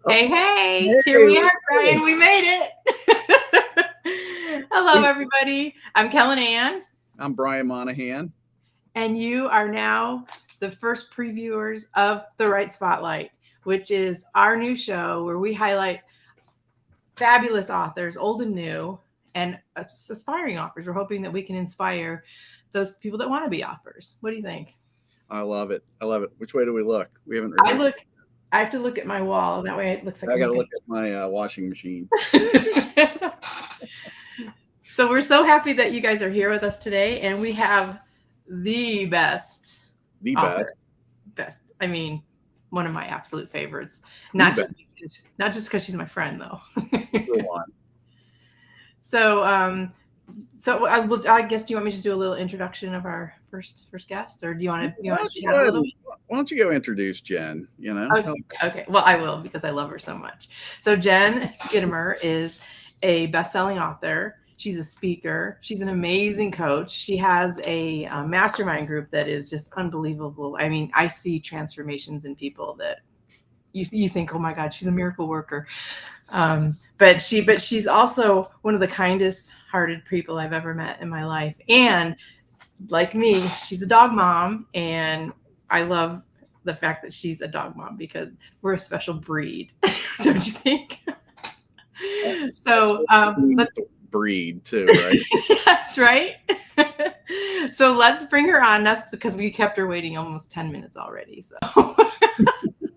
Hey, here we are, Brian. We made it. Hello, everybody. I'm Kellen Ann. I'm Brian Monahan. And you are now the first previewers of The Right Spotlight, which is our new show where we highlight fabulous authors, old and new, and aspiring authors. We're hoping that we can inspire those people that want to be authors. What do you think? I love it. Which way do we look? We haven't really. I have to look at my wall. That way it looks like I got to look at my washing machine. So we're so happy that you guys are here with us today, and we have the best. Best. I mean, one of my absolute favorites. Not just because she's my friend, though. So I guess, do you want me to just do a little introduction of our first guest, or do you want to chat a little bit? Why don't you go introduce Jen? Okay. Well, I will, because I love her so much. So Jen Gitomeer is a best-selling author. She's a speaker. She's an amazing coach. She has a mastermind group that is just unbelievable. I mean, I see transformations in people that you think, oh my God, she's a miracle worker. But she's also one of the kindest hearted people I've ever met in my life. And like me, she's a dog mom, and I love the fact that she's a dog mom because we're a special breed, don't you think? So breed too, right? That's right. So let's bring her on. That's because we kept her waiting almost 10 minutes already. So I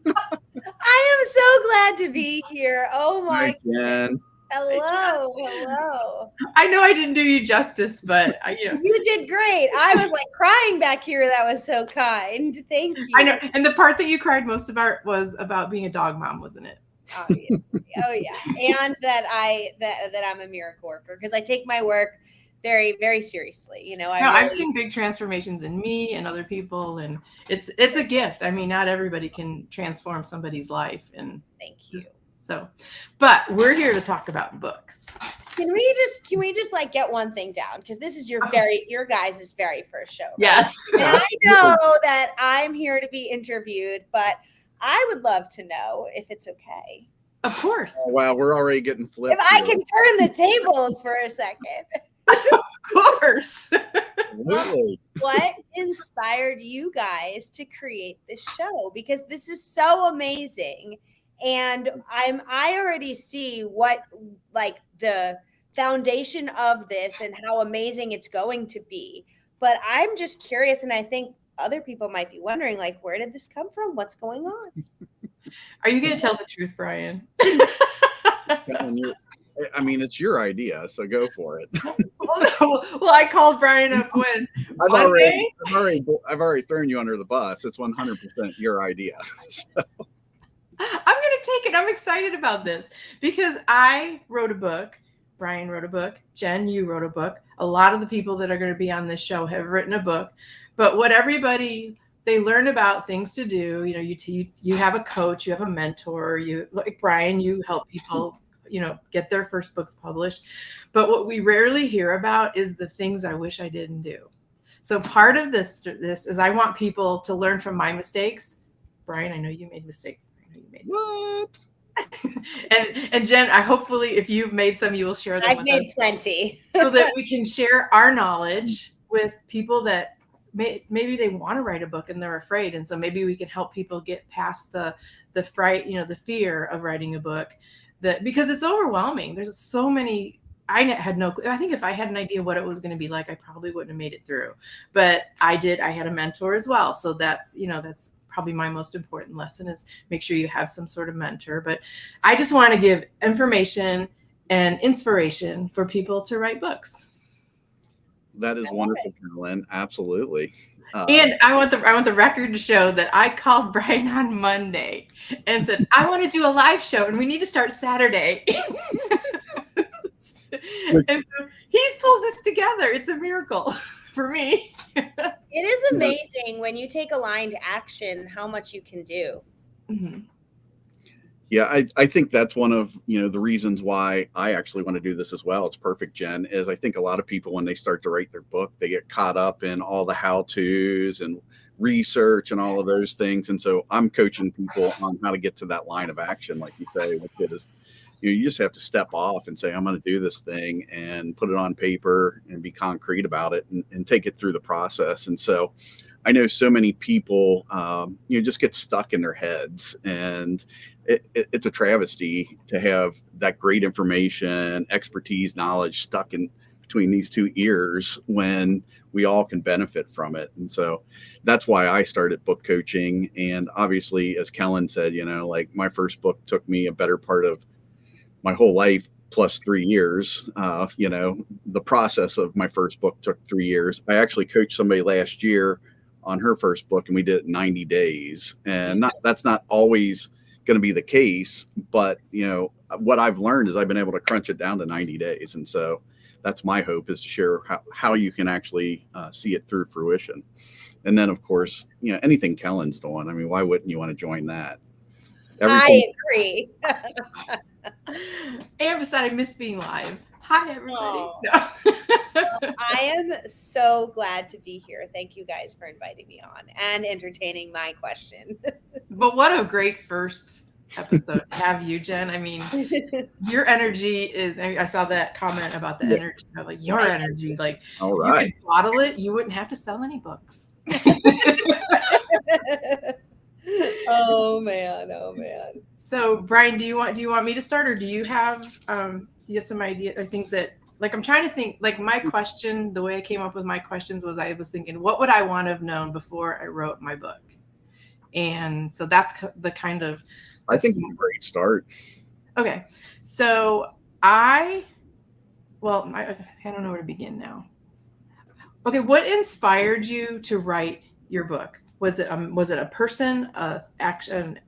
am so glad to be here. Oh my God. Hello. I know I didn't do you justice, but you did great. I was like crying back here. That was so kind. Thank you. I know. And the part that you cried most about was about being a dog mom, wasn't it? Oh yeah. And that I'm a miracle worker, because I take my work very, very seriously. I've seen big transformations in me and other people, and it's a gift. I mean, not everybody can transform somebody's life, and thank you. So, but we're here to talk about books. Can we just like get one thing down? Because this is your guys' very first show. Right? Yes. And I know that I'm here to be interviewed, but I would love to know if it's okay. Of course. Oh, wow, we're already getting flipped. If I can turn the tables for a second. Of course. Absolutely. What inspired you guys to create this show? Because this is so amazing. And I already see what, like, the foundation of this and how amazing it's going to be. But I'm just curious, and I think other people might be wondering, like, where did this come from? What's going on? Are you going to tell the truth, Brian? I mean, it's your idea, so go for it. Well, I called Brian up when I've already thrown you under the bus. It's 100% your idea. So. I'm going to take it. I'm excited about this because I wrote a book. Brian wrote a book. Jen, you wrote a book. A lot of the people that are going to be on this show have written a book. But what they learn about things to do. You have a coach, you have a mentor. You, like Brian, you help people, get their first books published. But what we rarely hear about is the things I wish I didn't do. So part of this is I want people to learn from my mistakes. Brian, I know you made mistakes. What? and Jen, hopefully if you've made some, you will share them. I've made plenty. So that we can share our knowledge with people that maybe they want to write a book and they're afraid. And so maybe we can help people get past the fright, the fear of writing a book, because it's overwhelming. There's so many. I had no clue. I think if I had an idea what it was going to be like, I probably wouldn't have made it through. But I did. I had a mentor as well. So that's probably my most important lesson, is make sure you have some sort of mentor. But I just want to give information and inspiration for people to write books. That is wonderful, Kellen. Absolutely. And I want the record to show that I called Brian on Monday and said, I want to do a live show and we need to start Saturday. And so he's pulled this together. It's a miracle for me. It is amazing when you take aligned action, how much you can do. Mm-hmm. Yeah, I think that's one of, the reasons why I actually want to do this as well. It's perfect, Jen, is I think a lot of people, when they start to write their book, they get caught up in all the how-tos and research and all of those things. And so I'm coaching people on how to get to that line of action, like you say, which is, you just have to step off and say, I'm going to do this thing and put it on paper and be concrete about it and take it through the process. And so I know so many people, just get stuck in their heads, and it's a travesty to have that great information, expertise, knowledge stuck in between these two ears when we all can benefit from it. And so that's why I started book coaching. And obviously, as Kellen said, like my first book took me a better part of my whole life plus 3 years. The process of my first book took 3 years. I actually coached somebody last year on her first book, and we did it in 90 days. And that's not always going to be the case, but what I've learned is I've been able to crunch it down to 90 days. And so that's my hope, is to share how you can actually see it through fruition. And then, of course, anything Kellen's doing, I mean, why wouldn't you want to join that? I agree. Amber said I miss being live. Hi, everybody. No. I am so glad to be here. Thank you guys for inviting me on and entertaining my question. But what a great first episode to have you, Jen. I mean, your energy is, I saw that comment about the energy, like your energy, like all right. You could bottle it, you wouldn't have to sell any books. Oh man. So Brian, do you want me to start, or do you have some idea or things that, like, I'm trying to think, like, my question, the way I came up with my questions was, I was thinking, what would I want to have known before I wrote my book? And so that's the kind of, I think it's a great start. Okay. So I don't know where to begin now. Okay. What inspired you to write your book? Was it a person, action,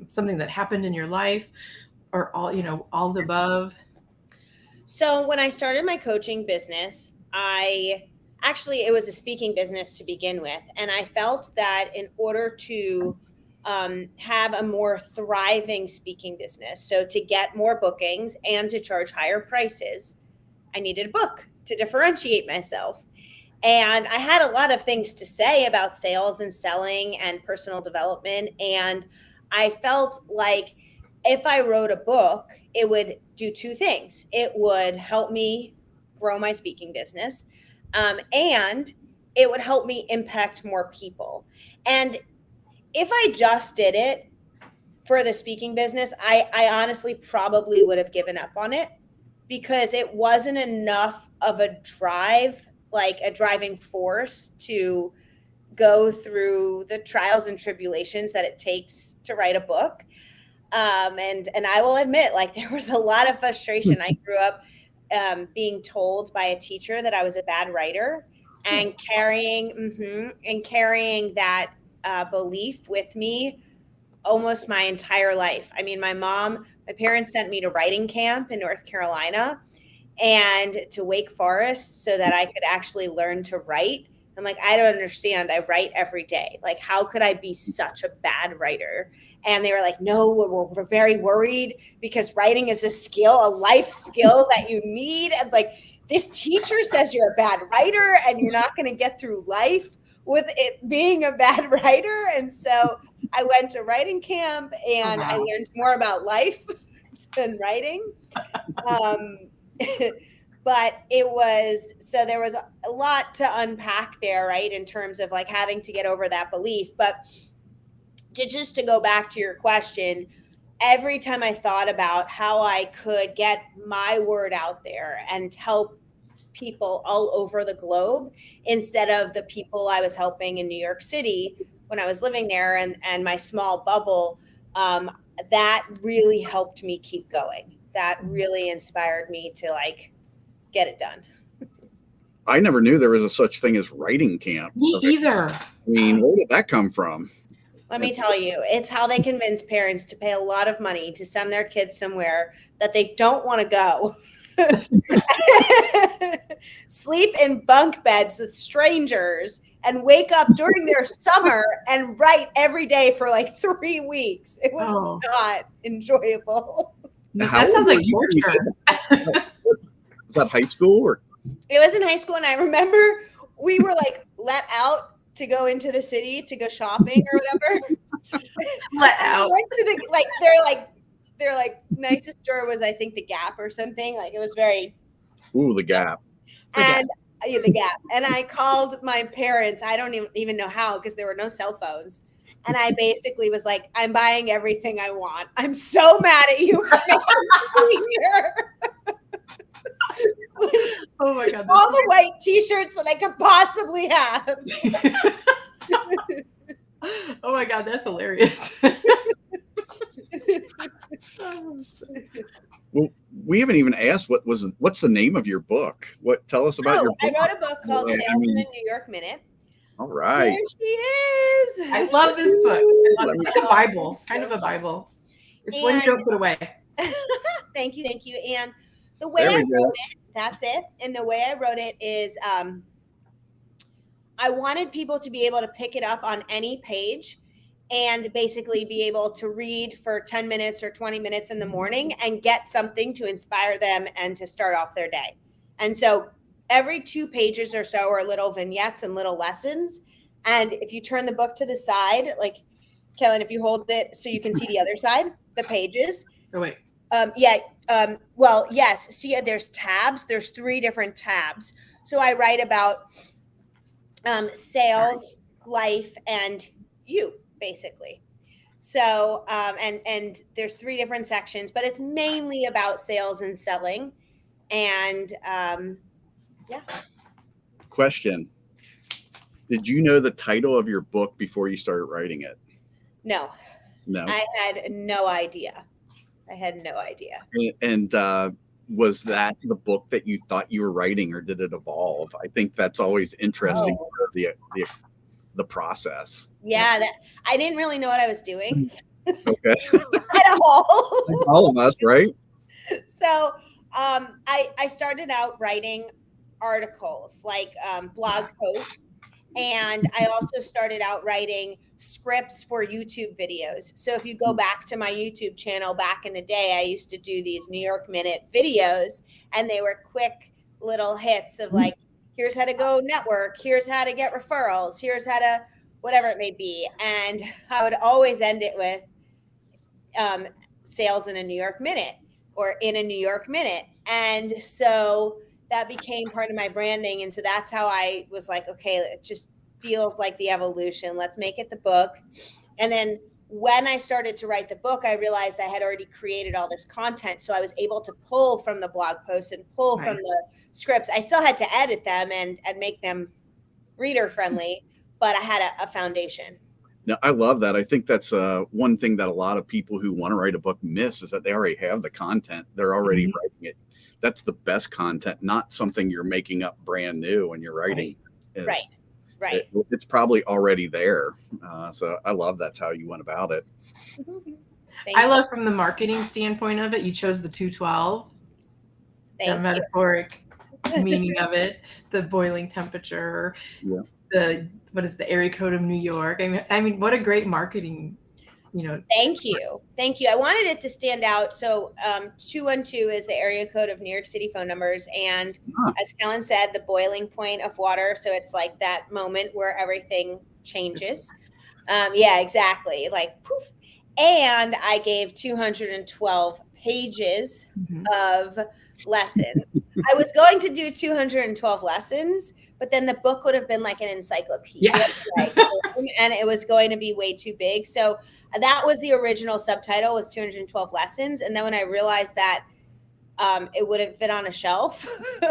something that happened in your life, or all the above? So when I started my coaching business, it was a speaking business to begin with. And I felt that in order to have a more thriving speaking business, so to get more bookings and to charge higher prices, I needed a book to differentiate myself. And I had a lot of things to say about sales and selling and personal development. And I felt like if I wrote a book, it would do two things. It would help me grow my speaking business, and it would help me impact more people. And if I just did it for the speaking business, I honestly probably would have given up on it, because it wasn't enough of a drive, like a driving force to go through the trials and tribulations that it takes to write a book. And I will admit, like, there was a lot of frustration. I grew up being told by a teacher that I was a bad writer, and carrying that belief with me almost my entire life. I mean, my parents sent me to writing camp in North Carolina and to Wake Forest so that I could actually learn to write. I'm like, I don't understand. I write every day. Like, how could I be such a bad writer? And they were like, no, we're very worried, because writing is a skill, a life skill that you need. And like, this teacher says you're a bad writer and you're not going to get through life with it being a bad writer. And so I went to writing camp, and I learned more about life than writing. But there was a lot to unpack there, right? In terms of like having to get over that belief. But to go back to your question, every time I thought about how I could get my word out there and help people all over the globe, instead of the people I was helping in New York City when I was living there and my small bubble, that really helped me keep going. That really inspired me to like get it done. I never knew there was a such thing as writing camp. Me either. I mean, where did that come from? Let me tell you, it's how they convince parents to pay a lot of money to send their kids somewhere that they don't want to go. sleep in bunk beds with strangers, and wake up during their summer and write every day for like 3 weeks. It was not enjoyable. How That sounds old like were you when you did torture. that? Was that high school or? It was in high school, and I remember we were like let out to go into the city to go shopping or whatever. Let out. We went to their nicest store was, I think, the Gap or something. Like, it was very. Ooh, the Gap. And the Gap. And I called my parents. I don't even know how, because there were no cell phones. And I basically was like, I'm buying everything I want. I'm so mad at you for making me here. Oh my God. All the white t-shirts that I could possibly have. Oh my God, that's hilarious. Well, we haven't even asked what's the name of your book? Tell us about your book. I wrote a book called Sales in a New York Minute. All right. There she is. I love this book. It's like a Bible, kind of a Bible. It's one you don't put away. Thank you. And the way I wrote it, that's it. And the way I wrote it is I wanted people to be able to pick it up on any page and basically be able to read for 10 minutes or 20 minutes in the morning and get something to inspire them and to start off their day. And so every 2 pages or so are little vignettes and little lessons. And if you turn the book to the side, like, Kellen, if you hold it so you can see the other side, the pages. Oh, wait. Well, yes. See, there's tabs. There's 3 different tabs. So I write about sales, life, and you, basically. So, and there's 3 different sections, but it's mainly about sales and selling. And yeah. Question. Did you know the title of your book before you started writing it? No. I had no idea. And was that the book that you thought you were writing, or did it evolve? I think that's always interesting, the process. Yeah, I didn't really know what I was doing. Okay. At all. Like all of us, right? So I started out writing articles, like blog posts. And I also started out writing scripts for YouTube videos. So if you go back to my YouTube channel back in the day, I used to do these New York Minute videos, and they were quick little hits of like, here's how to go network, here's how to get referrals, here's how to whatever it may be. And I would always end it with sales in a New York Minute or in a New York Minute. And so that became part of my branding. And so that's how I was like, okay, it just feels like the evolution. Let's make it the book. And then when I started to write the book, I realized I had already created all this content. So I was able to pull from the blog posts and pull from the scripts. I still had to edit them and make them reader friendly, but I had a foundation. No, I love that. I think that's one thing that a lot of people who want to write a book miss, is that they already have the content. They're already writing it. That's the best content, not something you're making up brand new when you're writing. Right. It's probably already there. So I love that's how you went about it. I love, from the marketing standpoint of it, you chose the 212, the metaphoric meaning of it, the boiling temperature, what is the area code of New York. I mean, what a great marketing. Thank you. I wanted it to stand out. So 212 is the area code of New York City phone numbers. And as Kellen said, the boiling point of water. So it's like that moment where everything changes. Yeah, exactly. Like poof. And I gave 212 pages of lessons. I was going to do 212 lessons, but then the book would have been like an encyclopedia, and it was going to be way too big. So that was the original subtitle, was 212 lessons. And then when I realized that it wouldn't fit on a shelf,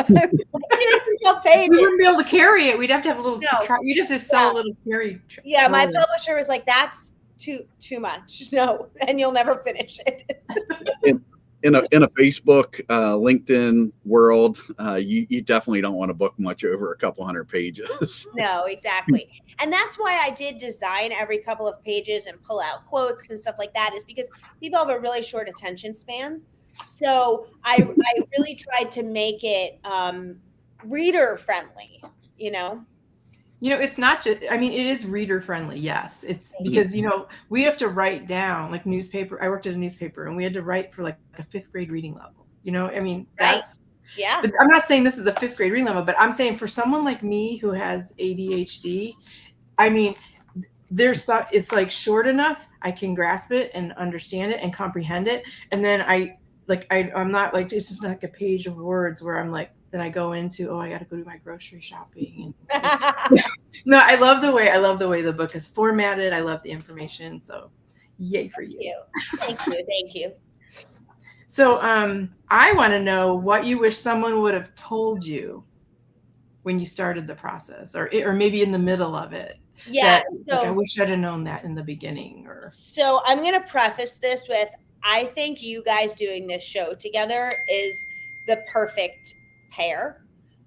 we wouldn't be able to carry it. We'd have to have a little. You'd have to sell a little carry. My publisher was like, "That's too much. No, and you'll never finish it." In a Facebook, LinkedIn world, you definitely don't want to book much over a couple hundred pages. No, exactly. And that's why I did design every couple of pages and pull out quotes and stuff like that, is because people have a really short attention span. So I really tried to make it reader friendly, you know? It's not just, I mean, it is reader friendly. Yes. It's because, we have to write down like newspaper. I worked at a newspaper and we had to write for like a 5th grade reading level. I mean, that's, yeah. But I'm not saying this is a 5th grade reading level, but I'm saying for someone like me who has ADHD, I mean, it's like short enough. I can grasp it and understand it and comprehend it. And then I'm not like, it's just like a page of words where I'm like, then I go into, I got to go do my grocery shopping. No, I love the way the book is formatted. I love the information. So yay for you. Thank you. Thank you. So I want to know what you wish someone would have told you when you started the process, or maybe in the middle of it. Yeah. So I wish I'd have known that in the beginning. So I'm going to preface this with, I think you guys doing this show together is the perfect pair.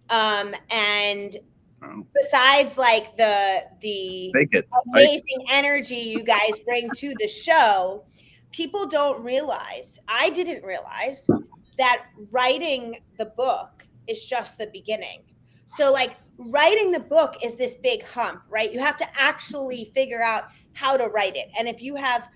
And besides like the amazing energy you guys bring to the show, people don't realize, I didn't realize that writing the book is just the beginning. So like writing the book is this big hump, right? You have to actually figure out how to write it. And if you have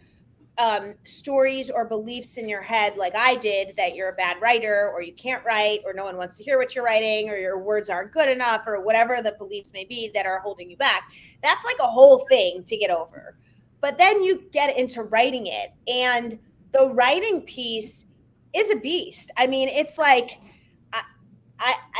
stories or beliefs in your head, like I did, that you're a bad writer or you can't write or no one wants to hear what you're writing or your words aren't good enough or whatever the beliefs may be that are holding you back, that's like a whole thing to get over. But then you get into writing it, and the writing piece is a beast. I mean, it's like,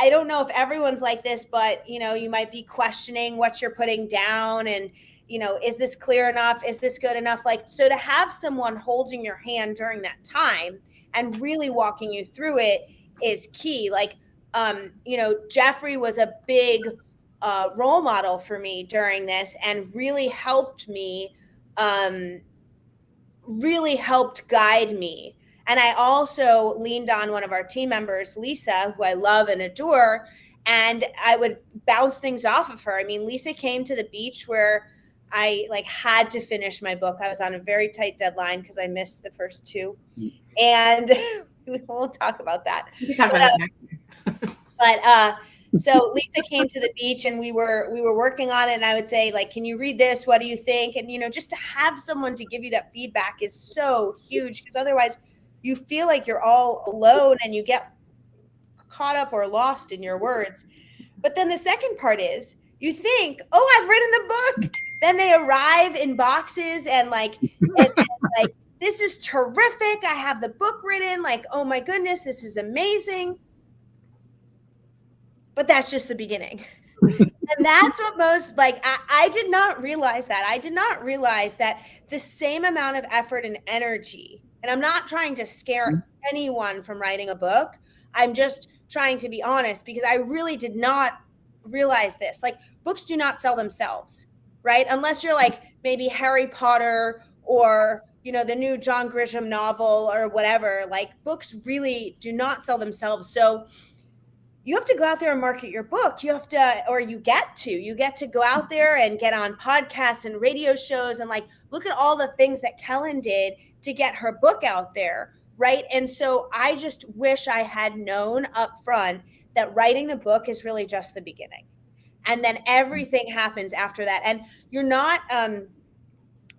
I don't know if everyone's like this, but you might be questioning what you're putting down and is this clear enough? Is this good enough? Like, so to have someone holding your hand during that time and really walking you through it is key. Like, Jeffrey was a big role model for me during this and really helped me, really helped guide me. And I also leaned on one of our team members, Lisa, who I love and adore, and I would bounce things off of her. I mean, Lisa came to the beach where I had to finish my book. I was on a very tight deadline because I missed the first 2. And we won't talk about that. So Lisa came to the beach and we were working on it, and I would say, like, can you read this? What do you think? And, just to have someone to give you that feedback is so huge, because otherwise you feel like you're all alone and you get caught up or lost in your words. But then the second part is you think, I've written the book. Then they arrive in boxes and like this is terrific. I have the book written. Like, oh my goodness, this is amazing. But that's just the beginning. And that's what most, I did not realize that. I did not realize that the same amount of effort and energy, and I'm not trying to scare anyone from writing a book. I'm just trying to be honest, because I really did not realize this. Like, books do not sell themselves, right? Unless you're like maybe Harry Potter or, the new John Grisham novel or whatever. Like, books really do not sell themselves. So you have to go out there and market your book. You get to go out there and get on podcasts and radio shows and look at all the things that Kellen did to get her book out there, right? And so I just wish I had known up front that writing the book is really just the beginning. And then everything happens after that. And you're not,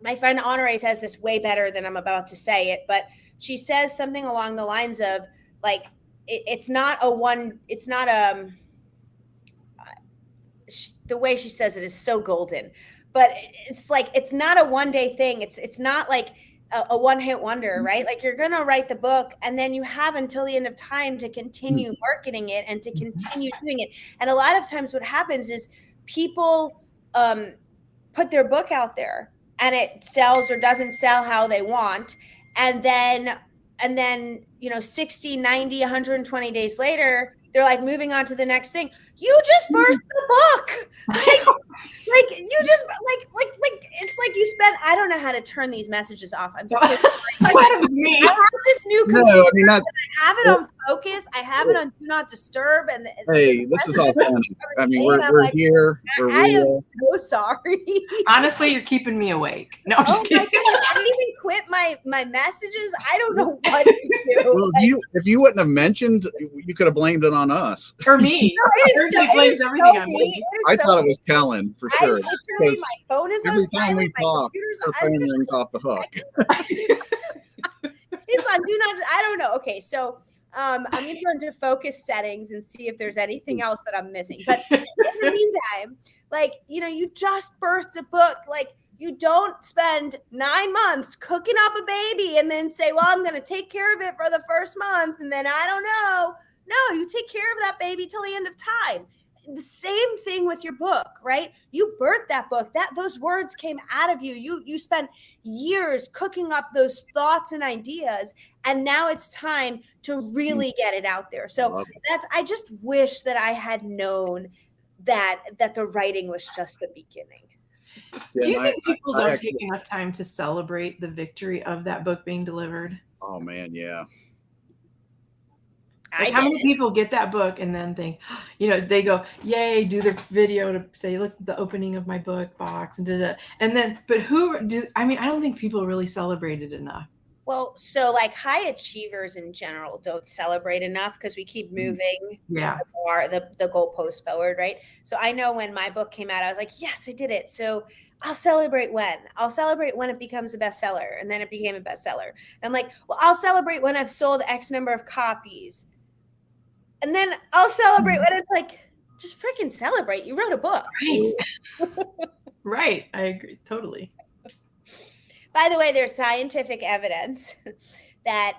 my friend Honore says this way better than I'm about to say it, but she says something along the lines of the way she says it is so golden, but it's not a one-day thing. It's not like a one-hit wonder, right? Like, you're going to write the book and then you have until the end of time to continue marketing it and to continue doing it. And a lot of times what happens is people put their book out there and it sells or doesn't sell how they want. And then 60, 90, 120 days later, they're like moving on to the next thing. You just birthed the book. It's like you spent, I don't know how to turn these messages off. I'm so sorry. I have this new computer. I have it on focus. I have it on do not disturb. And Hey, this is all funny. I mean, we're like, here. We're I am real. so sorry. Honestly, you're keeping me awake. No, I'm just Oh my kidding. God, I didn't even quit my messages. I don't know what to do. Well, if you wouldn't have mentioned, you could have blamed it on us. For me. Everybody blames everything on me. I thought it was Kellen for sure. Literally, my phone is Every on time we silent. My talk, computer's her phone rings off the hook. It's on do not. I don't know. Okay, so I'm going to go into focus settings and see if there's anything else that I'm missing. But in the meantime, like, you just birthed a book. Like, you don't spend 9 months cooking up a baby and then say, well, I'm going to take care of it for the first month. And then I don't know. No, you take care of that baby till the end of time. The same thing with your book, right? You birthed that book. Those words came out of you. You spent years cooking up those thoughts and ideas, and now it's time to really get it out there. So I just wish that I had known that the writing was just the beginning. Yeah, do you think people don't take enough time to celebrate the victory of that book being delivered? Oh man, yeah. Like how many people get that book and then think, they go, yay, do their video to say, look, the opening of my book box and and then, but I don't think people really celebrate it enough. Well, so like high achievers in general don't celebrate enough because we keep moving the goalpost forward, right? So I know when my book came out, I was like, yes, I did it. So I'll celebrate when it becomes a bestseller, and then it became a bestseller. And I'm like, well, I'll celebrate when I've sold X number of copies. And then I'll celebrate when it's like, just freaking celebrate. You wrote a book. Right. Right. I agree. Totally. By the way, there's scientific evidence that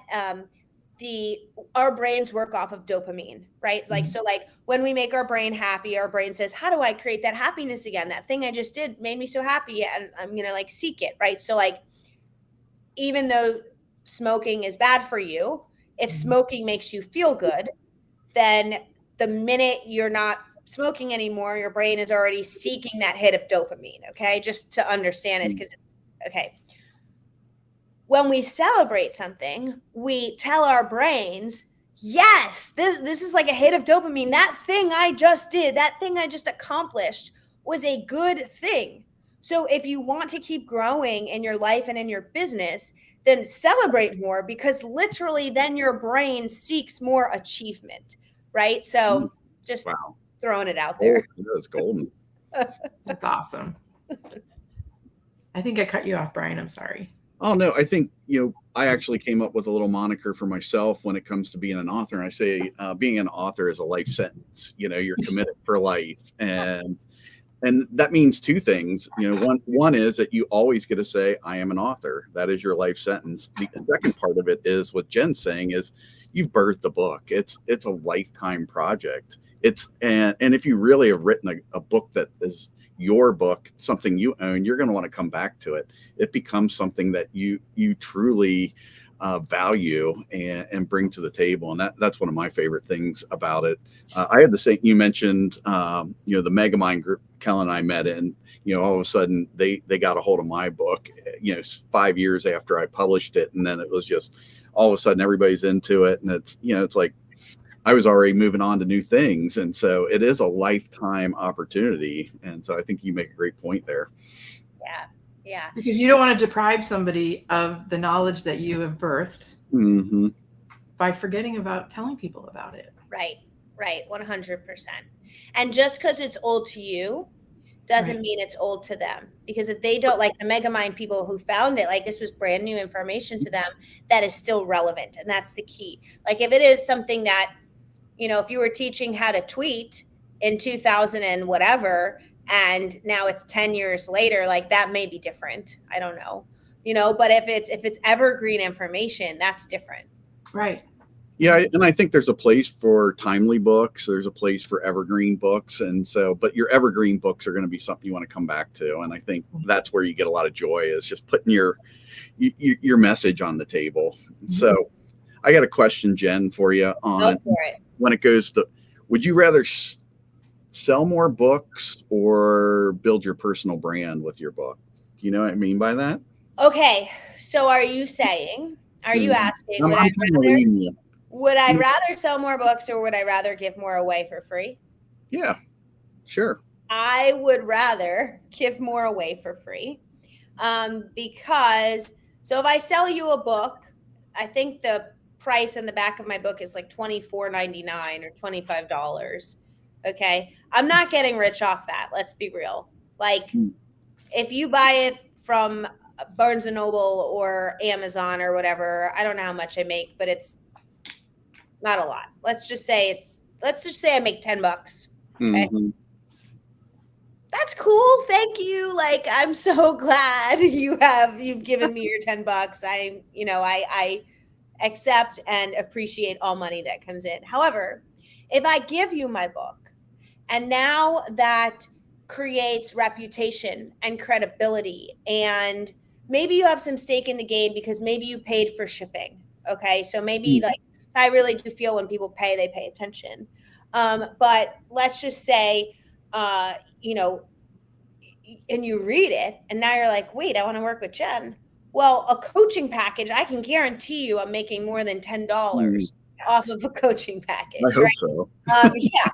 our brains work off of dopamine, right? Like, so like when we make our brain happy, our brain says, how do I create that happiness again? That thing I just did made me so happy, and I'm going to like seek it, right? So like, even though smoking is bad for you, if smoking makes you feel good, then the minute you're not smoking anymore, your brain is already seeking that hit of dopamine. Okay. Just to understand it, because okay. When we celebrate something, we tell our brains, yes, this is like a hit of dopamine. That thing I just did, that thing I just accomplished was a good thing. So if you want to keep growing in your life and in your business, then celebrate more, because literally then your brain seeks more achievement, right? So just throwing it out there. That's golden. That's awesome. I think I cut you off, Brian. I'm sorry. Oh, no, I think, I actually came up with a little moniker for myself when it comes to being an author. And I say being an author is a life sentence. You're committed for life. And that means two things. One is that you always get to say, I am an author. That is your life sentence. The second part of it is what Jen's saying is you've birthed a book. It's a lifetime project. And if you really have written a book that is your book, something you own, you're going to want to come back to it. It becomes something that you truly value and bring to the table. And that's one of my favorite things about it. I had the same, you mentioned, the Megamind group Kellen and I met in, all of a sudden they got a hold of my book, 5 years after I published it. And then it was just all of a sudden everybody's into it. And it's, it's like, I was already moving on to new things. And so it is a lifetime opportunity. And so I think you make a great point there. Yeah. Yeah. Because you don't want to deprive somebody of the knowledge that you have birthed by forgetting about telling people about it. Right. 100%. And just because it's old to you doesn't mean it's old to them. Because if they don't, like the Megamind people who found it, like this was brand new information to them that is still relevant. And that's the key. Like if it is something that, if you were teaching how to tweet in 2000 and whatever, and now it's 10 years later, like that may be different. I don't know, but if it's evergreen information, that's different. Right. Yeah. And I think there's a place for timely books. There's a place for evergreen books. And so, but your evergreen books are going to be something you want to come back to. And I think that's where you get a lot of joy, is just putting your message on the table. So I got a question, Jen, for you on when it goes to, would you rather sell more books or build your personal brand with your book? Do you know what I mean by that? Okay. So are you asking? I'm reading you. Would I rather sell more books or would I rather give more away for free? Yeah, sure. I would rather give more away for free, because so if I sell you a book, I think the price in the back of my book is like $24.99 or $25. Okay, I'm not getting rich off that. Let's be real. Like, if you buy it from Barnes and Noble or Amazon or whatever, I don't know how much I make, but it's not a lot. Let's just say I make $10. Okay. Mhm. That's cool. Thank you. Like, I'm so glad you've given me your $10. I accept and appreciate all money that comes in. However, if I give you my book and now that creates reputation and credibility, and maybe you have some stake in the game because maybe you paid for shipping. Okay. So maybe like I really do feel when people pay, they pay attention. But let's just say, you know, and you read it and now you're like, wait, I want to work with Jen. Well, a coaching package, I can guarantee you I'm making more than $10 off of a coaching package. I hope right? so. Yeah.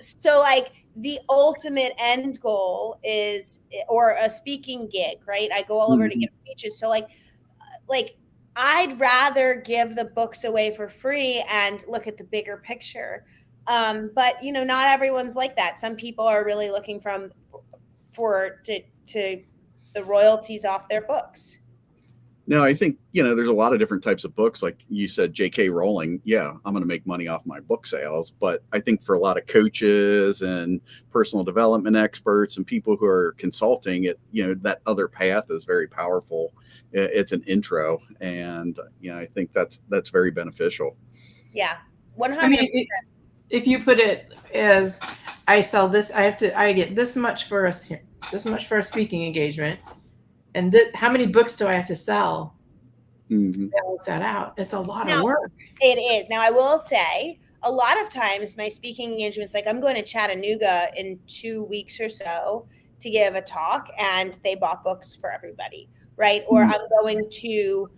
So like the ultimate end goal is, or a speaking gig, right? I go all over to give speeches. So like I'd rather give the books away for free and look at the bigger picture. But not everyone's like that. Some people are really looking to the royalties off their books. No, I think, there's a lot of different types of books. Like you said, J.K. Rowling. Yeah, I'm going to make money off my book sales. But I think for a lot of coaches and personal development experts and people who are consulting it, that other path is very powerful. It's an intro. And, I think that's very beneficial. Yeah, 100%. I mean, if you put it as I sell this, I get this much for a speaking engagement. And how many books do I have to sell to balance that out? It's a lot of work. It is. Now, I will say a lot of times my speaking engagements, like I'm going to Chattanooga in 2 weeks or so to give a talk, and they bought books for everybody, right? Or I'm going to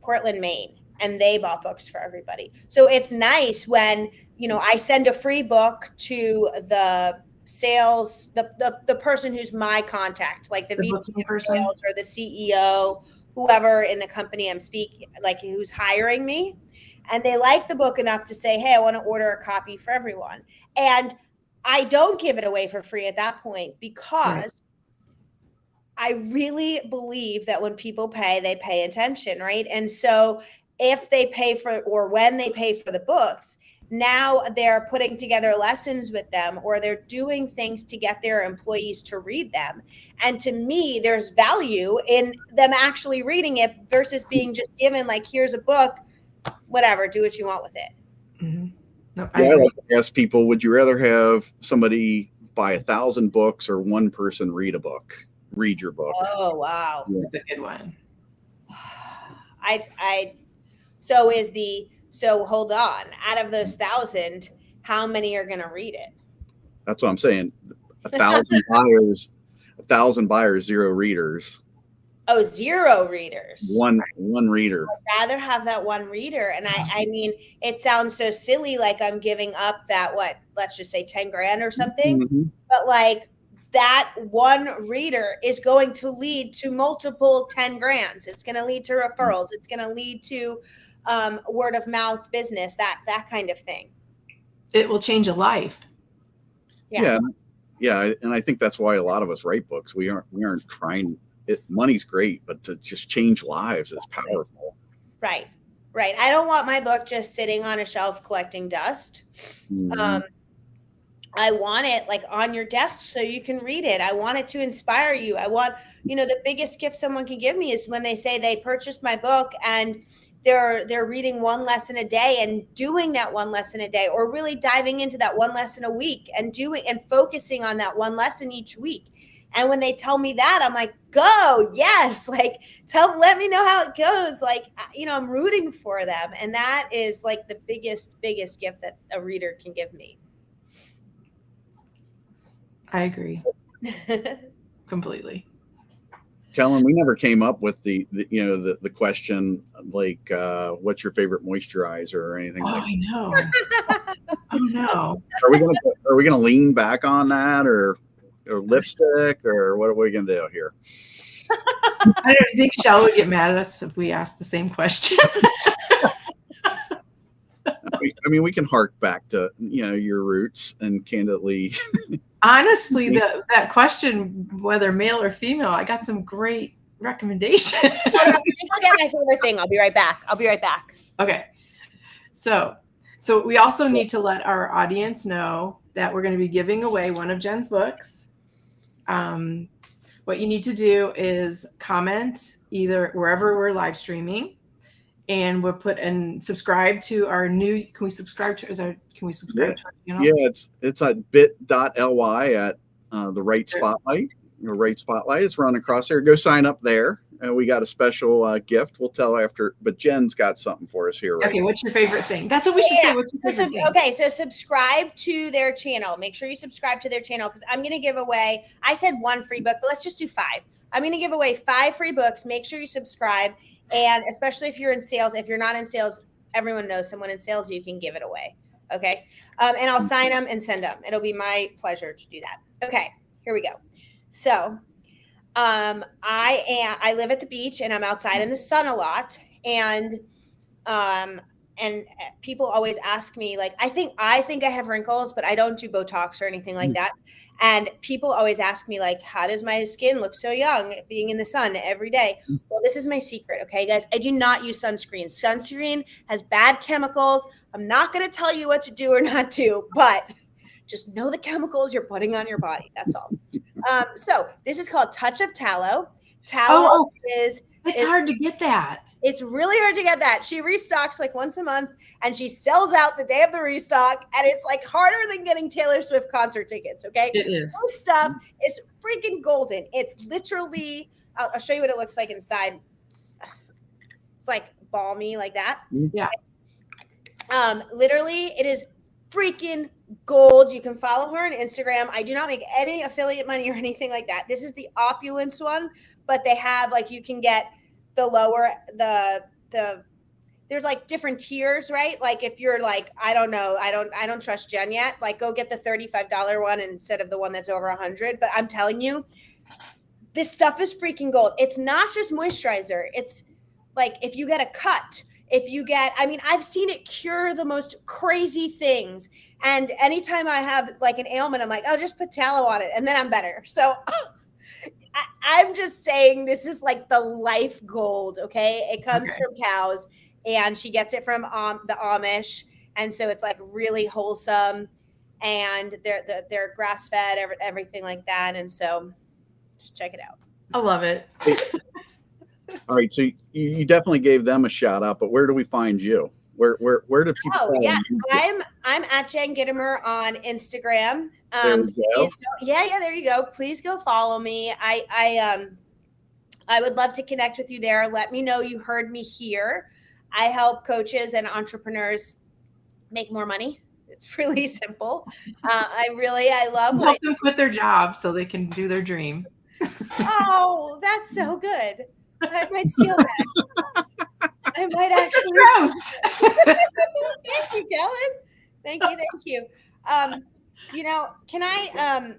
Portland, Maine, and they bought books for everybody. So it's nice when, I send a free book to the sales, the person who's my contact, like the VP of sales or the CEO, whoever in the company I'm speaking, like who's hiring me, and they like the book enough to say, hey, I want to order a copy for everyone. And I don't give it away for free at that point, because I really believe that when people pay, they pay attention, right? And so if they pay for, or when they pay for the books, now they're putting together lessons with them, or they're doing things to get their employees to read them. And to me, there's value in them actually reading it versus being just given like, here's a book, whatever, do what you want with it. Mm-hmm. No, I like to ask people, would you rather have somebody buy 1,000 books or one person read your book? Oh, wow. That's a good one. So hold on. Out of those 1,000, how many are going to read it? That's what I'm saying. 1,000 buyers, 1,000 buyers, 0 readers. Oh, 0 readers. One reader. I'd rather have that one reader. And I mean, it sounds so silly, like I'm giving up that, let's just say 10 grand or something. But like that one reader is going to lead to multiple 10 grands. It's going to lead to referrals. It's going to lead to word of mouth business, that kind of thing. It will change a life. Yeah. And I think that's why a lot of us write books. We aren't trying. Money's great, but to just change lives is powerful. Right. I don't want my book just sitting on a shelf collecting dust. I want it like on your desk so you can read it. I want it to inspire you. I want, the biggest gift someone can give me is when they say they purchased my book and they're reading one lesson a day and doing that one lesson a day, or really diving into that one lesson a week and focusing on that one lesson each week. And when they tell me that, I'm like, go, yes, like let me know how it goes. Like, I'm rooting for them. And that is like the biggest gift that a reader can give me. I agree. Completely. Kellen, we never came up with the the question like, what's your favorite moisturizer or anything like I know. Oh no. that. Are we gonna lean back on that or lipstick or what are we gonna do here? I don't think Shell would get mad at us if we asked the same question. I mean, we can hark back to your roots and candidly. Honestly, that question, whether male or female, I got some great recommendations. Hold on, let me go get my favorite thing. I'll be right back. Okay. So we also need to let our audience know that we're going to be giving away one of Jen's books. What you need to do is comment either wherever we're live streaming, and we'll put and subscribe to our new. Can we subscribe to? To our channel? Yeah, it's at bit.ly at the right spotlight. Your right spotlight is run across there. Go sign up there. And we got a special gift. We'll tell after, but Jen's got something for us here. Right Okay, what's your favorite thing? That's what we should say. What's your favorite thing? Okay, so subscribe to their channel. Make sure you subscribe to their channel because I'm going to give away, I said 1 free book, but let's just do 5. I'm going to give away 5 free books. Make sure you subscribe. And especially if you're in sales, if you're not in sales, everyone knows someone in sales, you can give it away. Okay. And I'll sign them and send them. It'll be my pleasure to do that. Okay, here we go. So I live at the beach and I'm outside in the sun a lot. And people always ask me, like, I think I have wrinkles, but I don't do Botox or anything like that. And people always ask me, like, how does my skin look so young being in the sun every day? Well, this is my secret. Okay, guys, I do not use sunscreen. Sunscreen has bad chemicals. I'm not going to tell you what to do or not do, but just know the chemicals you're putting on your body. That's all. So this is called Touch of Tallow. Tallow is hard to get that. It's really hard to get that. She restocks like once a month and she sells out the day of the restock. And it's like harder than getting Taylor Swift concert tickets. Okay. It is. Most stuff is freaking golden. It's literally, I'll show you what it looks like inside. It's like balmy like that. Yeah. Literally it is freaking gold. You can follow her on Instagram. I do not make any affiliate money or anything like that. This is the opulence one, but they have like, you can get the lower, there's like different tiers, right? Like if you're like, I don't know, I don't trust Jen yet. Like go get the $35 one instead of the one that's over 100. But I'm telling you, this stuff is freaking gold. It's not just moisturizer. It's like, if you get a cut, I've seen it cure the most crazy things. And anytime I have like an ailment, I'm like, oh, just put tallow on it. And then I'm better. So I'm just saying this is like the life gold. Okay. It comes from cows and she gets it from the Amish. And so it's like really wholesome and they're grass fed, everything like that. And so just check it out. I love it. All right, so you definitely gave them a shout out, but where do we find you? Where do people? Oh yes, I'm at Jen Gitomeer on Instagram. There we go. There you go. Please go follow me. I would love to connect with you there. Let me know you heard me here. I help coaches and entrepreneurs make more money. It's really simple. I love help them quit their job so they can do their dream. Oh, that's so good. I might steal that. I might actually. Thank you, Kellen. Thank you. Can I?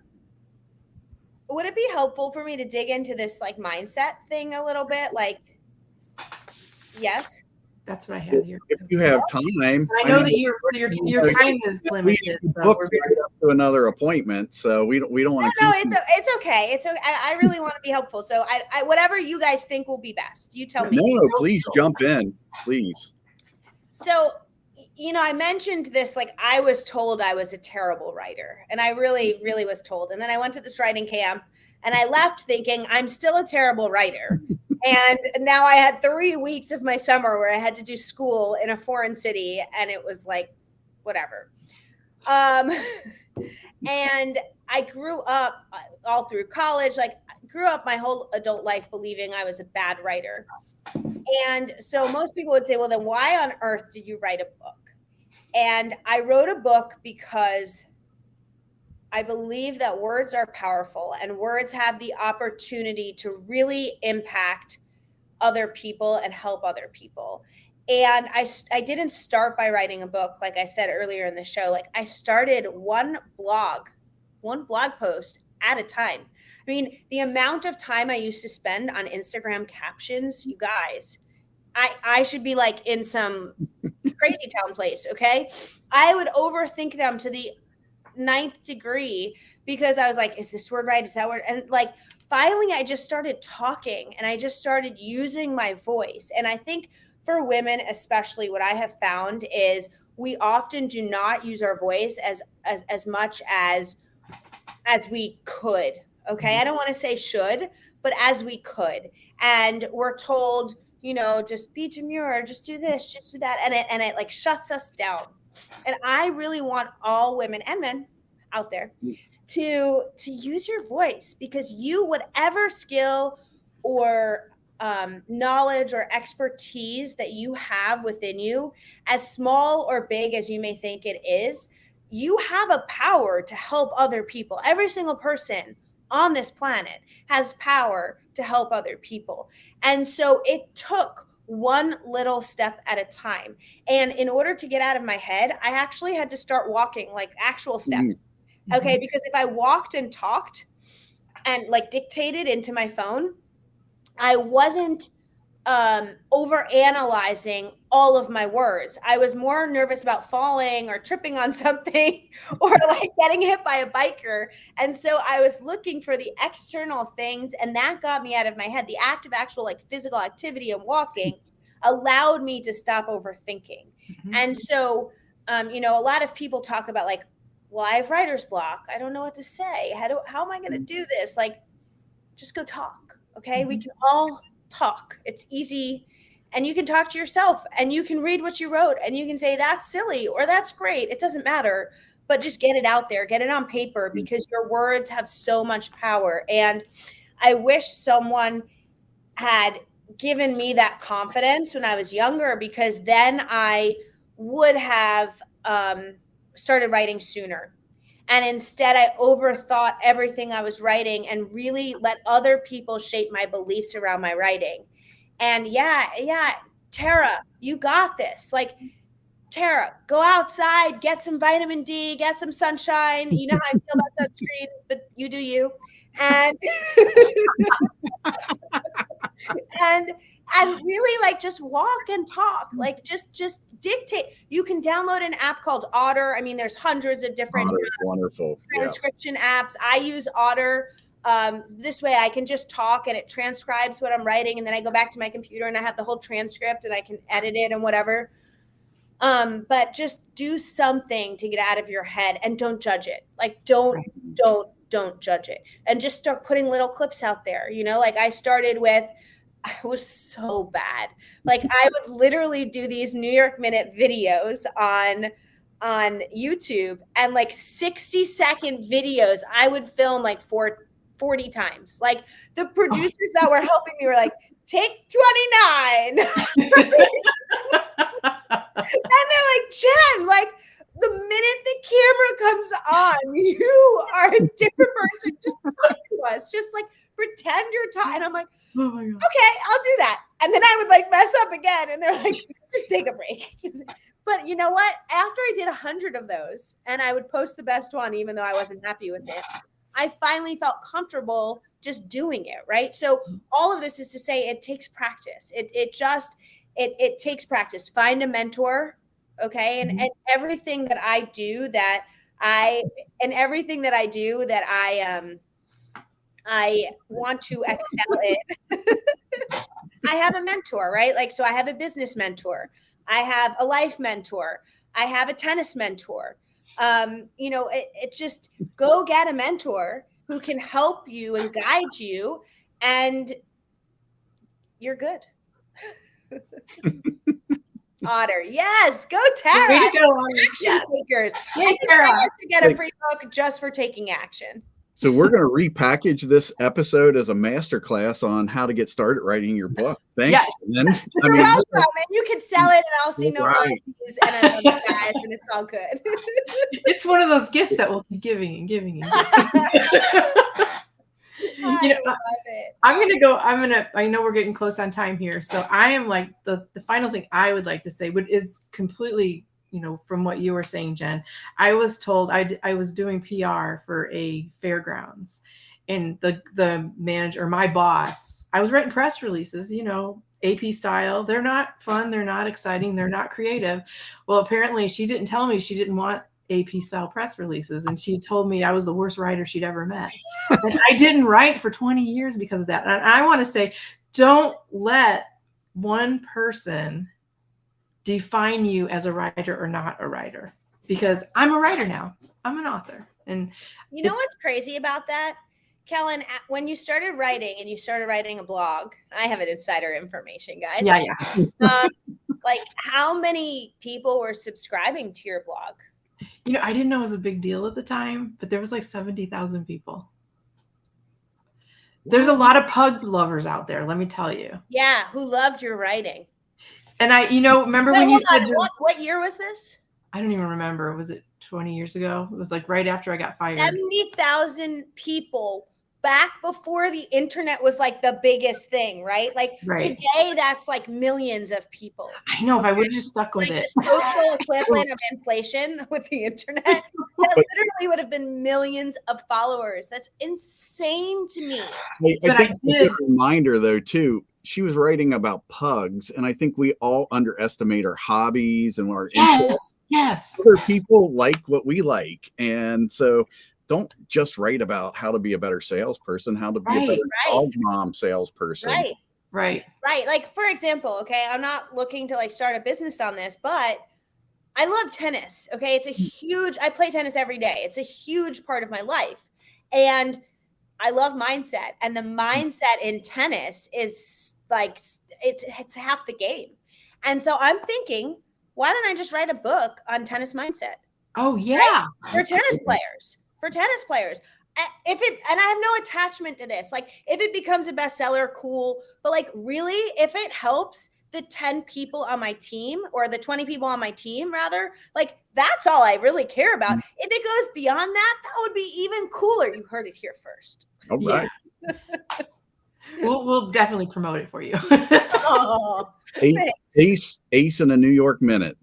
Would it be helpful for me to dig into this like mindset thing a little bit? Like, yes. That's what I had here. If you have time, I know that your time is limited. So we're right up to another appointment, so we don't want to. No, it's okay. It's okay. I really want to be helpful. So I whatever you guys think will be best. You tell me. No, please jump in, please. So, I mentioned this. Like, I was told I was a terrible writer, and I really, really was told. And then I went to this writing camp, and I left thinking I'm still a terrible writer. And now I had 3 weeks of my summer where I had to do school in a foreign city, and it was like, whatever. And I grew up all through college, grew up my whole adult life believing I was a bad writer. And so most people would say, well, then why on earth did you write a book? And I wrote a book because I believe that words are powerful, and words have the opportunity to really impact other people and help other people. And I didn't start by writing a book, like I said earlier in the show. Like, I started one blog post at a time. I mean, the amount of time I used to spend on Instagram captions, you guys, I should be like in some crazy town place, okay? I would overthink them to the 9th degree because I was like, is this word right? Is that word? And like, finally, I just started talking and I just started using my voice. And I think for women, especially, what I have found is we often do not use our voice as much as we could. Okay. I don't want to say should, but as we could. And we're told, you know, just be demure, just do this, just do that. And it like shuts us down. And I really want all women and men out there to use your voice, because whatever skill or knowledge or expertise that you have within you, as small or big as you may think it is, you have a power to help other people. Every single person on this planet has power to help other people. And so it took one little step at a time. And in order to get out of my head, I actually had to start walking, like actual steps. Okay. Because if I walked and talked and like dictated into my phone, I wasn't over analyzing all of my words. I was more nervous about falling or tripping on something or like getting hit by a biker. And so I was looking for the external things, and that got me out of my head. The act of actual like physical activity and walking allowed me to stop overthinking. And so, you know, a lot of people talk about like, well, I have writer's block. I don't know what to say. How am I going to do this? Like, just go talk. Okay. We can all talk. It's easy. And you can talk to yourself and you can read what you wrote and you can say that's silly or that's great. It doesn't matter, but just get it out there, get it on paper, because your words have so much power. And I wish someone had given me that confidence when I was younger, because then I would have started writing sooner. And instead, I overthought everything I was writing and really let other people shape my beliefs around my writing. And yeah, Tara, you got this. Like, Tara, go outside, get some vitamin D, get some sunshine. You know how I feel about sunscreen, but you do you. And and really like just walk and talk, like just dictate. You can download an app called Otter. I mean, there's hundreds of different wonderful transcription apps. I use Otter. This way I can just talk and it transcribes what I'm writing, and then I go back to my computer and I have the whole transcript and I can edit it and whatever. But just do something to get out of your head and don't judge it. Like, don't judge it, and just start putting little clips out there. You know, like I was so bad. Like, I would literally do these New York Minute videos on YouTube, and like 60-second videos I would film like 40 times. Like, the producers that were helping me were like, take 29. And they're like, Jen, like, the minute the camera comes on, you are a different person. Just talk to us. Just like pretend you're talking. And I'm like, oh my God. Okay, I'll do that. And then I would like mess up again. And they're like, just take a break. But you know what? After I did 100 of those, and I would post the best one, even though I wasn't happy with it, I finally felt comfortable just doing it. Right. So all of this is to say it takes practice. It takes practice. Find a mentor. Okay. And everything that I do that I want to excel in, I have a mentor, right? Like, so I have a business mentor. I have a life mentor. I have a tennis mentor. You know, it's just go get a mentor who can help you and guide you, and you're good. Otter, yes, go Tara. Way to go, Action takers. Yay, Tara. To get a free book just for taking action. So we're going to repackage this episode as a masterclass on how to get started writing your book. Thanks. Yes. Jen. You're welcome, and you can sell it, and I'll see no Right. royalties, and I love you guys, and it's all good. It's one of those gifts that we'll keep giving and giving and giving. I love it. I know we're getting close on time here. So I am like, the final thing I would like to say is completely, from what you were saying, Jen. I was told I was doing PR for a fairgrounds, and the manager, my boss, I was writing press releases, AP style. They're not fun. They're not exciting. They're not creative. Well, apparently she didn't tell me she didn't want AP style press releases, and she told me I was the worst writer she'd ever met. And I didn't write for 20 years because of that. And I want to say, don't let one person define you as a writer or not a writer, because I'm a writer now. I'm an author. And you know what's crazy about that, Kellen? When you started writing and you started writing a blog, I have an insider information, guys. Yeah. Like, how many people were subscribing to your blog? I didn't know it was a big deal at the time, but there was like 70,000 people. There's a lot of pug lovers out there, let me tell you. Yeah, who loved your writing. And remember when you said what year was this? I don't even remember. Was it 20 years ago? It was like right after I got fired. 70,000 people back before the internet was like the biggest thing, right? Like today, that's like millions of people. I know. If I would have just stuck with it. The social equivalent of inflation with the internet, that literally would have been millions of followers. That's insane to me. I think it's a good reminder, though, too. She was writing about pugs, and I think we all underestimate our hobbies and our interests. Yes. Other people like what we like, and so don't just write about how to be a better salesperson, how to be a better dog mom salesperson. Right. Like, for example, okay, I'm not looking to like start a business on this, but I love tennis. Okay. I play tennis every day. It's a huge part of my life. And I love mindset. And the mindset in tennis is like, it's half the game. And so I'm thinking, why don't I just write a book on tennis mindset? Oh, yeah. Right? For tennis players. And I have no attachment to this. Like, if it becomes a bestseller, cool. But like, really, if it helps the 10 people on my team, or the 20 people on my team, rather, like, that's all I really care about. If it goes beyond that, that would be even cooler. You heard it here first. All right. Yeah. We'll definitely promote it for you. Oh, Ace in a New York minute.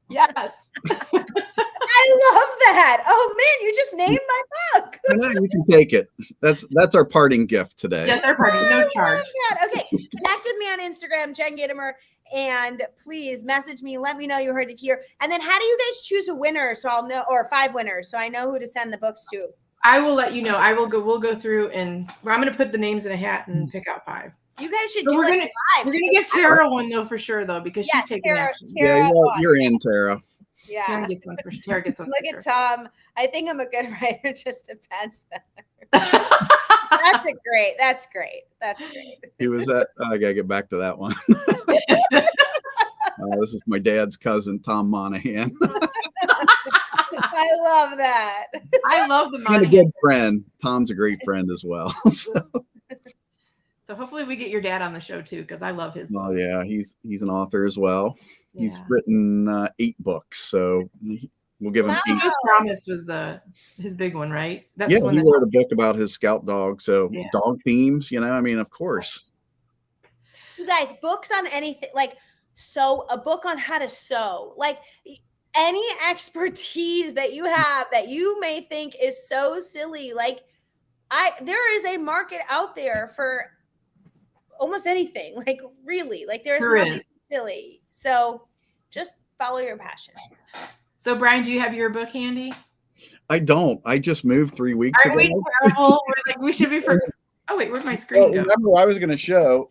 Yes. I love that. Oh man, you just named my book. I know, you can take it. That's our parting gift today. That's our parting. No charge. Okay, connect with me on Instagram, Jen Gitomeer, and please message me. Let me know you heard it here. And then, how do you guys choose a winner so I'll know, or 5 winners so I know who to send the books to? I will let you know. We'll go through, and I'm going to put the names in a hat and pick out 5. You guys should So do we're 5. We're gonna give Tara one though, for sure, though, because she's taking action. Tara, you're in, Tara. Yeah. Tara gets one. Look at Tom. I think I'm a good writer, just a pants better. That's great. He was at, I gotta get back to that one. This is my dad's cousin, Tom Monahan. I love that. I love the And a good friend. Tom's a great friend as well. So hopefully we get your dad on the show too, because I love his books. Oh yeah, he's an author as well. Yeah. He's written 8 books, so we'll give him 8. Ghost Promise was his big one, right? That's Yeah, the one he that- wrote a book about his scout dog. So Yeah. dog themes, I mean, of course. You guys, books on anything, like a book on how to sew, like any expertise that you have that you may think is so silly. Like, there is a market out there for almost anything. Like, really, like there's nothing silly. So just follow your passion. So Brian, do you have your book handy? I don't. I just moved 3 weeks ago. Are we terrible? We should be for. Oh wait, where'd my screen go? Remember, I was going to show.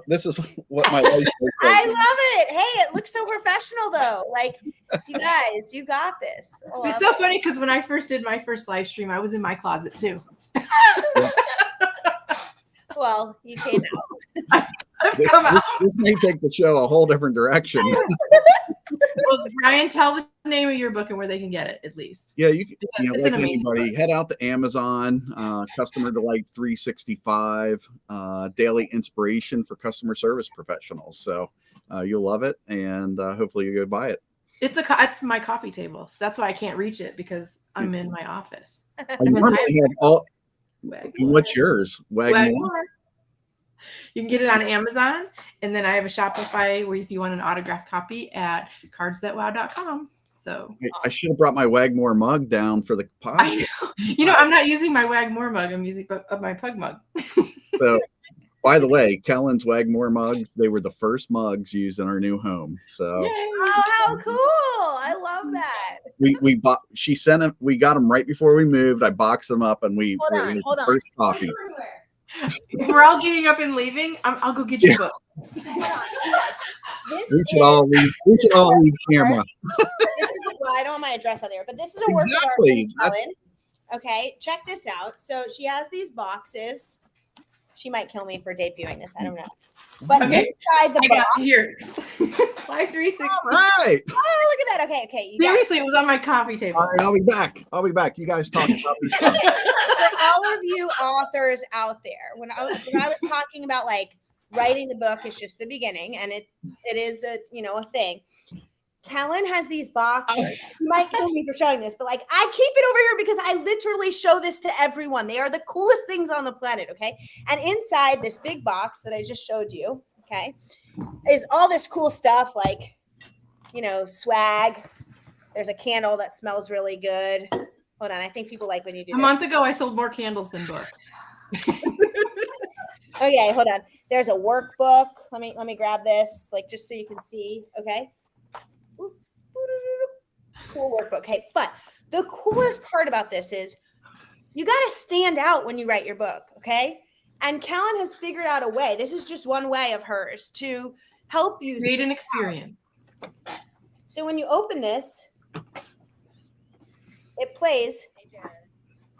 This is what my life is. I love it. Hey, it looks so professional though. Like, you guys, you got this. It's so funny because when I first did my first live stream, I was in my closet too. Well, you came out. This may take the show a whole different direction. Well, Brian, tell the the name of your book and where they can get it, at least. Yeah, you can, Because it's like an amazing anybody, book. head out to Amazon, Customer Delight 365, daily inspiration for customer service professionals. So you'll love it, and hopefully you go buy it. It's my coffee table. So that's why I can't reach it, because I'm in my office. I normally have all. Wagmore. What's yours? Wagmore. You can get it on Amazon, and then I have a Shopify where if you want an autographed copy at cardsthatwow.com. So I should have brought my Wagmore mug down for the pod. I know. You know, I'm not using my Wagmore mug. I'm using my pug mug. So, by the way, Kellen's Wagmore mugs, they were the first mugs used in our new home. So, Yay. Oh, how cool. I love that. we bought, she sent them, we got them right before we moved. I boxed them up, and we Hold on, were hold the on. first copy. We're all getting up and leaving. I'll go get your book. Hold on. This We should all leave camera. This is, well, I don't want my address on there, but this is a work of art Exactly. from Kellen. Okay, check this out. So she has these boxes. She might kill me for debuting this. I don't know. But Okay. inside the I got box. here. 5360. Right. Oh, look at that. Okay, okay. You got Seriously, it was on my coffee table. All right, I'll be back. You guys talk about this. for all of you authors out there, when I was talking about like writing the book is just the beginning, and it is a thing. Kellen has these boxes. You might kill me for showing this, but like I keep it over here because I literally show this to everyone. They are the coolest things on the planet, okay? And inside this big box that I just showed you, okay, is all this cool stuff like, swag. There's a candle that smells really good. Hold on, I think people like when you do A this. month ago, I sold more candles than books. Okay, hold on. There's a workbook. Let me grab this, like just so you can see. Okay. Cool workbook. Okay, but the coolest part about this is you got to stand out when you write your book. Okay, and Kellen has figured out a way. This is just one way of hers to help you Create an stand experience. out. So when you open this, it plays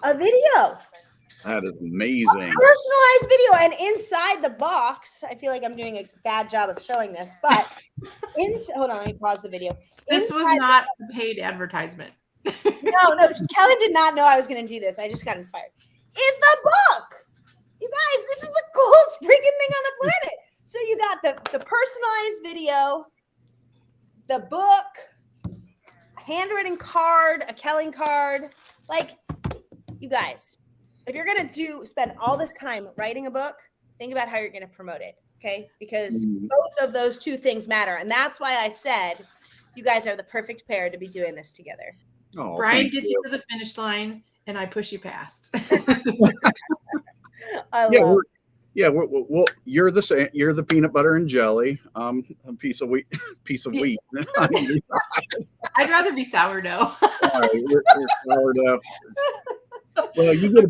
a video. That is amazing. Personalized video, and inside the box, I feel like I'm doing a bad job of showing this, but hold on, let me pause the video. This was Inside not a paid advertisement. No, Kellen did not know I was going to do this. I just got inspired. Is the book, you guys? This is the coolest freaking thing on the planet. So you got the personalized video, the book, a handwritten card, a Kellen card. Like, you guys, if you're going to spend all this time writing a book, think about how you're going to promote it, okay? Because both of those two things matter. And that's why I said you guys are the perfect pair to be doing this together. Oh, Brian thank gets you to the finish line, and I push you past. I love Well, you're the same. You're the peanut butter and jelly. A piece of wheat. I'd rather be sourdough. All right, we're sourdough. Well, you get to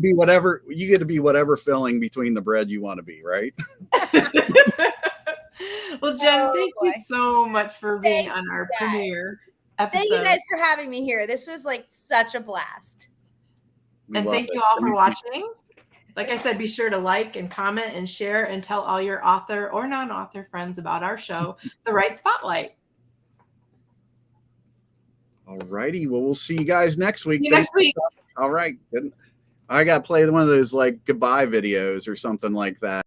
be whatever filling between the bread you want to be, right? Well, Jen, thank you boy. so much for being Thank on our you, guys. premiere episode. Thank you guys for having me here. This was like such a blast. And thank you all for watching. Like I said, be sure to like and comment and share and tell all your author or non-author friends about our show, The Right Spotlight. All righty. Well, we'll see you guys next week. See you next week. All right. I got to play one of those like goodbye videos or something like that.